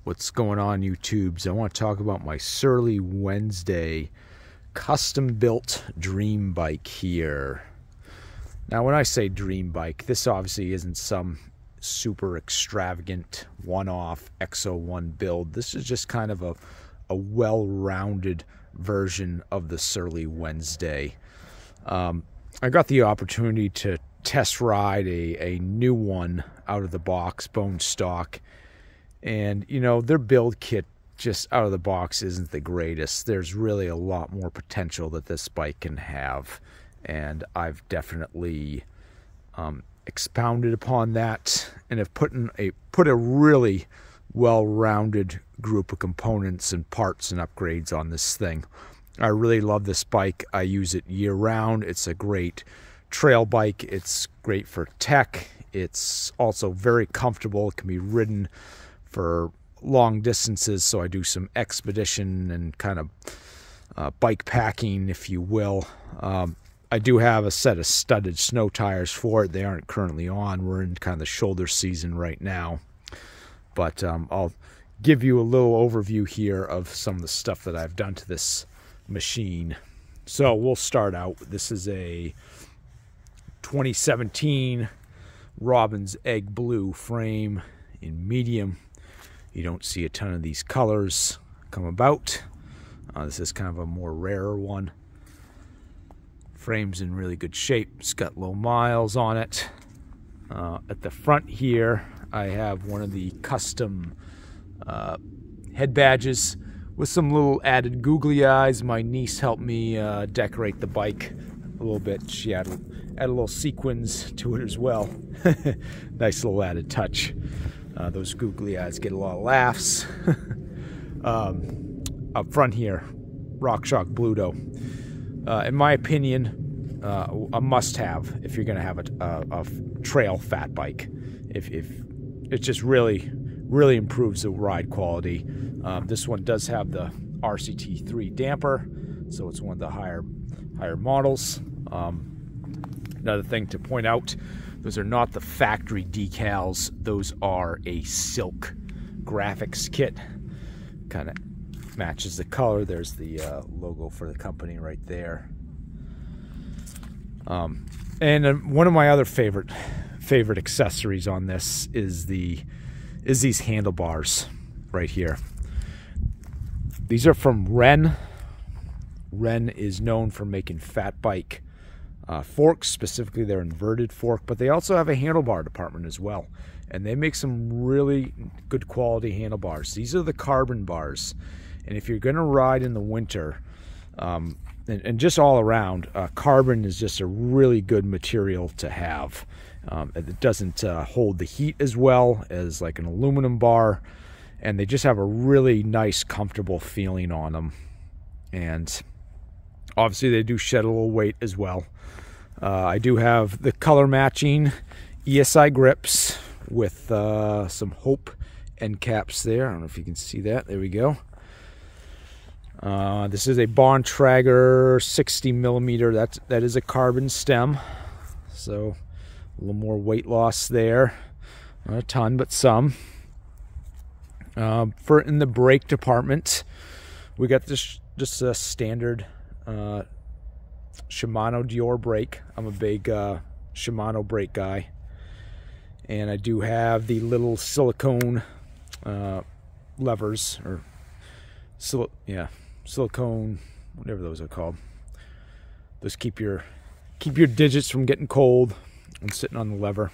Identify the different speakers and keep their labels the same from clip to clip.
Speaker 1: What's going on, YouTubes? I want to talk about my Surly Wednesday custom built dream bike here. Now when I say dream bike, this obviously isn't some super extravagant one-off X01 build. This is just kind of a well-rounded version of the Surly Wednesday. I got the opportunity to test ride a new one out of the box, bone stock. And, you know, their build kit just out of the box isn't the greatest. There's really a lot more potential that this bike can have. And I've definitely expounded upon that and have put a really well-rounded group of components and parts and upgrades on this thing. I really love this bike. I use it year-round. It's a great trail bike. It's great for tech. It's also very comfortable. It can be ridden for long distances, so I do some expedition and kind of bike packing, if you will. I do have a set of studded snow tires for it. They aren't currently on. We're in kind of the shoulder season right now. But I'll give you a little overview here of some of the stuff that I've done to this machine. So we'll start out. This is a 2017 Robin's Egg Blue frame in medium. You don't see a ton of these colors come about. This is kind of a more rarer one. Frame's in really good shape. It's got low miles on it. At the front here, I have one of the custom head badges with some little added googly eyes. My niece helped me decorate the bike a little bit. She added a little sequins to it as well. Nice little added touch. Those googly eyes get a lot of laughs. Up front here, RockShox Bluto. In my opinion, a must-have if you're going to have a trail fat bike. If it just really improves the ride quality. This one does have the RCT3 damper, so it's one of the higher models. Another thing to point out, those are not the factory decals. Those are a silk graphics kit. Kind of matches the color. There's the logo for the company right there. And one of my other favorite accessories on this is these handlebars right here. These are from Wren. Wren is known for making fat bike forks, specifically their inverted fork, but they also have a handlebar department as well, and they make some really good quality handlebars. These are the carbon bars, and if you're going to ride in the winter, and just all around, carbon is just a really good material to have. It doesn't hold the heat as well as like an aluminum bar, and they just have a really nice, comfortable feeling on them. And obviously they do shed a little weight as well. I do have the color matching ESI grips with some Hope end caps there. I don't know if you can see that. There we go. This is a Bontrager 60 millimeter. That is a carbon stem, so a little more weight loss there. Not a ton, but some. For in the brake department, we got this just a standard Shimano Dior brake. I'm a big Shimano brake guy, and I do have the little silicone levers, or silicone, whatever those are called. Those keep your digits from getting cold and sitting on the lever.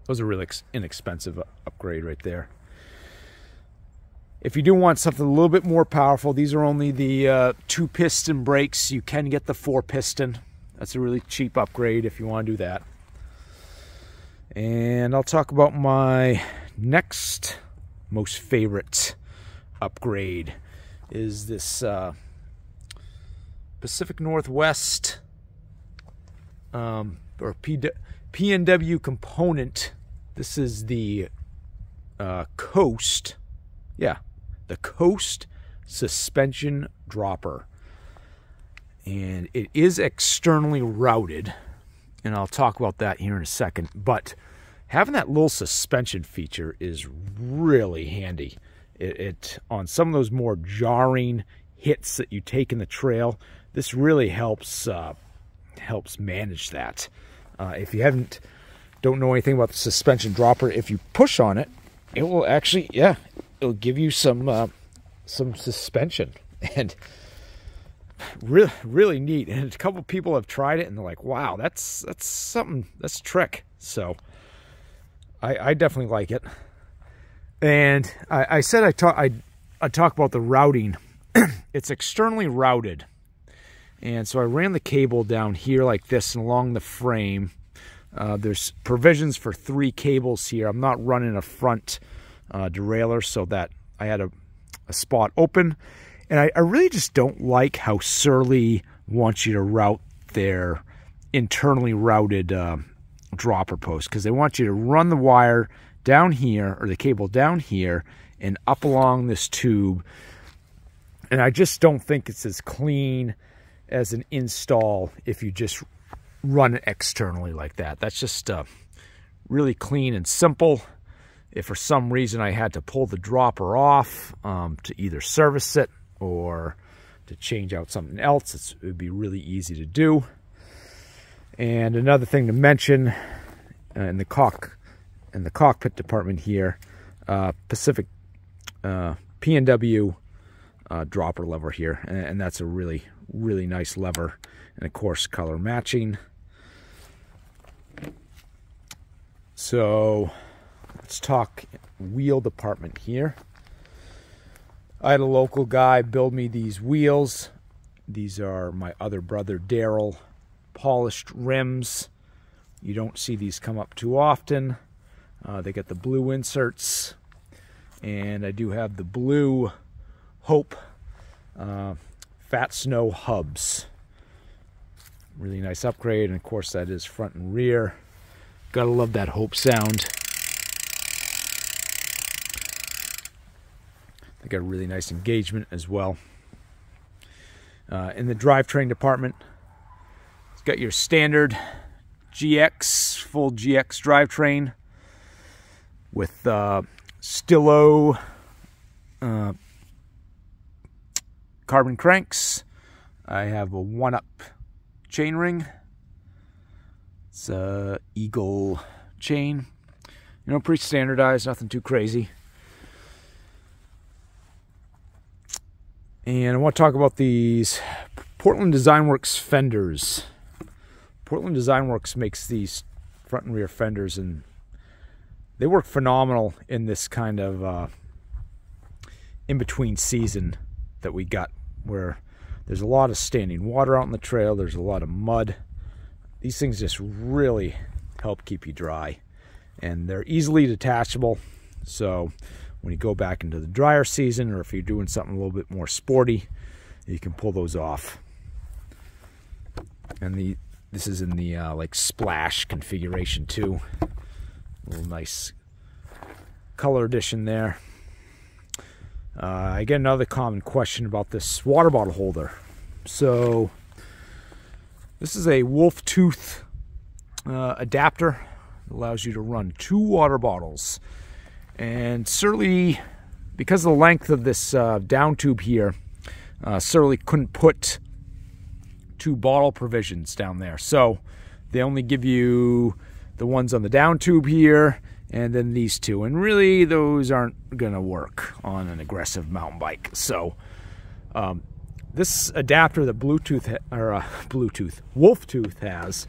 Speaker 1: Those are really inexpensive upgrade right there. If you do want something a little bit more powerful, these are only the 2-piston brakes. You can get the 4-piston. That's a really cheap upgrade if you want to do that. And I'll talk about my next most favorite upgrade is this Pacific Northwest or PNW component. This is the Coast. Yeah, the Coast suspension dropper, and it is externally routed, and I'll talk about that here in a second. But having that little suspension feature is really handy. It on some of those more jarring hits that you take in the trail, this really helps manage that. If you don't know anything about the suspension dropper, if you push on it, it will actually, yeah, it'll give you some suspension, and really neat. And a couple people have tried it and they're like, wow, that's something, that's a trick. So I definitely like it. And I said I talk about the routing. It's externally routed, and so I ran the cable down here like this and along the frame. There's provisions for 3 cables here. I'm not running a front derailleur, so that I had a spot open. And I really just don't like how Surly wants you to route their internally routed dropper post, because they want you to run the wire down here, or the cable down here, and up along this tube. And I just don't think it's as clean as an install if you just run it externally like that. That's just really clean and simple. If for some reason I had to pull the dropper off to either service it or to change out something else, it would be really easy to do. And another thing to mention in the cockpit department here, Pacific P&W dropper lever here, and that's a really nice lever, and of course color matching. So let's talk wheel department here. I had a local guy build me these wheels. These are my other brother Daryl polished rims. You don't see these come up too often. They get the blue inserts, and I do have the blue Hope Fat Snow hubs. Really nice upgrade, and of course that is front and rear. Gotta love that Hope sound. They got a really nice engagement as well. In the drivetrain department, it's got your standard GX, full GX drivetrain with Stillo carbon cranks. I have a 1-up chainring. It's a Eagle chain. You know, pretty standardized, nothing too crazy. And I want to talk about these Portland Design Works fenders. Portland Design Works makes these front and rear fenders, and they work phenomenal in this kind of in-between season that we got, where there's a lot of standing water out on the trail, there's a lot of mud. These things just really help keep you dry, and they're easily detachable. So when you go back into the drier season, or if you're doing something a little bit more sporty, you can pull those off. And this is in the like splash configuration too. A little nice color addition there. I get another common question about this water bottle holder. So this is a wolf tooth adapter. It allows you to run 2 water bottles. And Surly, because of the length of this down tube here, Surly couldn't put 2 bottle provisions down there. So they only give you the ones on the down tube here, and then these 2. And really, those aren't going to work on an aggressive mountain bike. So this adapter that Wolf Tooth has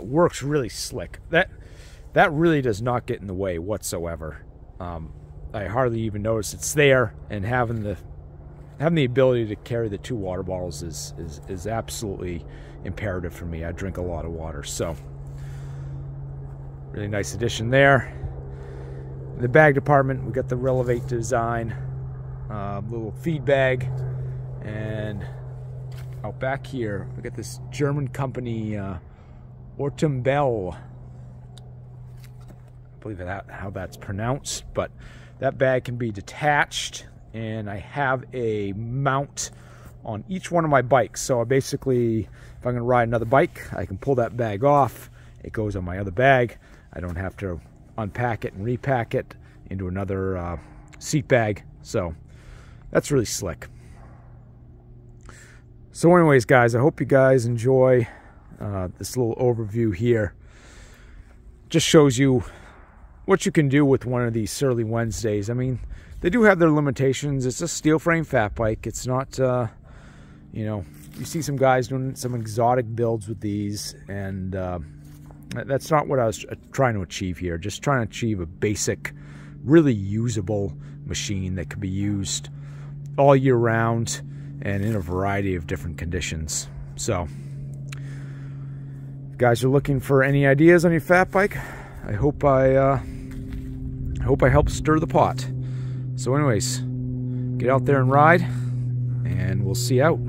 Speaker 1: works really slick. That really does not get in the way whatsoever. I hardly even notice it's there, and having the ability to carry the 2 water bottles is absolutely imperative for me. I drink a lot of water, so really nice addition there. In the bag department, we got the Relevate design, little feed bag, and out back here we got this German company, Ortembel. I believe how that's pronounced, but that bag can be detached, and I have a mount on each one of my bikes. So I basically, if I'm going to ride another bike, I can pull that bag off. It goes on my other bag. I don't have to unpack it and repack it into another seat bag. So that's really slick. So anyways, guys, I hope you guys enjoy this little overview here. Just shows you what you can do with one of these Surly Wednesdays. I mean, they do have their limitations. It's a steel frame fat bike. It's not, you know, you see some guys doing some exotic builds with these, and that's not what I was trying to achieve here. Just trying to achieve a basic, really usable machine that can be used all year round and in a variety of different conditions. So, if you guys are looking for any ideas on your fat bike, I hope I helped stir the pot. So anyways, get out there and ride, and we'll see you out.